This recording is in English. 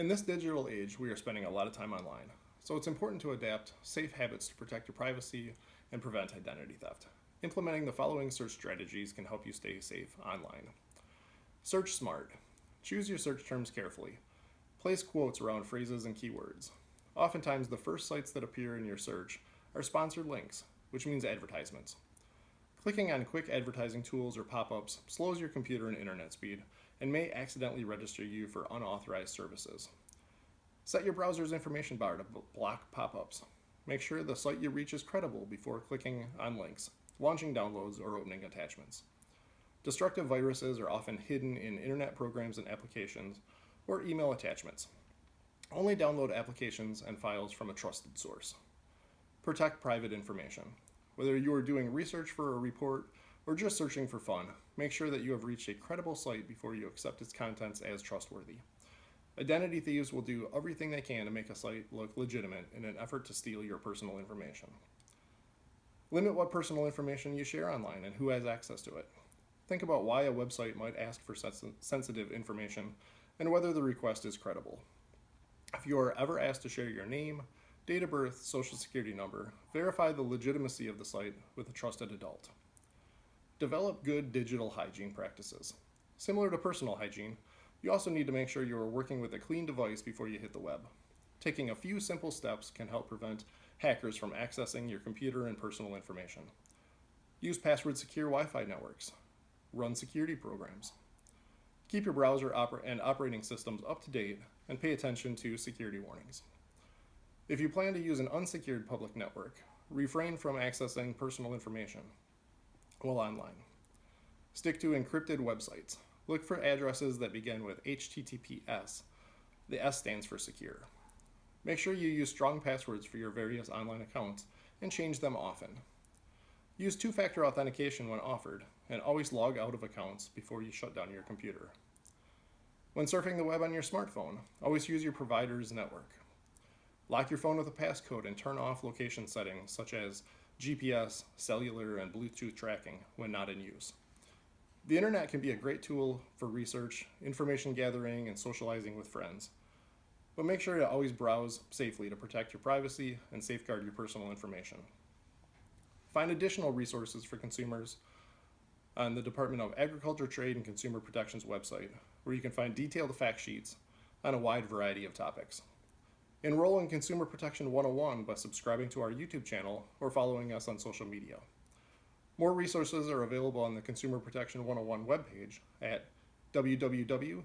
In this digital age, we are spending a lot of time online, so it's important to adapt safe habits to protect your privacy and prevent identity theft. Implementing the following search strategies can help you stay safe online. Search smart. Choose your search terms carefully. Place quotes around phrases and keywords. Oftentimes, the first sites that appear in your search are sponsored links, which means advertisements. Clicking on quick advertising tools or pop ups slows your computer and internet speed and may accidentally register you for unauthorized services. Set your browser's information bar to block pop ups. Make sure the site you reach is credible before clicking on links, launching downloads, or opening attachments. Destructive viruses are often hidden in internet programs and applications or email attachments. Only download applications and files from a trusted source. Protect private information. Whether you are doing research for a report or just searching for fun, make sure that you have reached a credible site before you accept its contents as trustworthy. Identity thieves will do everything they can to make a site look legitimate in an effort to steal your personal information. Limit what personal information you share online and who has access to it. Think about why a website might ask for sensitive information and whether the request is credible. If you are ever asked to share your name, date of birth, social security number, verify the legitimacy of the site with a trusted adult. Develop good digital hygiene practices. Similar to personal hygiene, you also need to make sure you are working with a clean device before you hit the web. Taking a few simple steps can help prevent hackers from accessing your computer and personal information. Use password-secure Wi-Fi networks. Run security programs. Keep your browser and operating systems up to date and pay attention to security warnings. If you plan to use an unsecured public network, refrain from accessing personal information while online. Stick to encrypted websites. Look for addresses that begin with HTTPS. The S stands for secure. Make sure you use strong passwords for your various online accounts and change them often. Use two-factor authentication when offered, and always log out of accounts before you shut down your computer. When surfing the web on your smartphone, always use your provider's network. Lock your phone with a passcode and turn off location settings such as GPS, cellular, and Bluetooth tracking when not in use. The internet can be a great tool for research, information gathering, and socializing with friends, but make sure to always browse safely to protect your privacy and safeguard your personal information. Find additional resources for consumers on the Department of Agriculture, Trade, and Consumer Protection's website, where you can find detailed fact sheets on a wide variety of topics. Enroll in Consumer Protection 101 by subscribing to our YouTube channel or following us on social media. More resources are available on the Consumer Protection 101 webpage at www.datcp.wi.gov.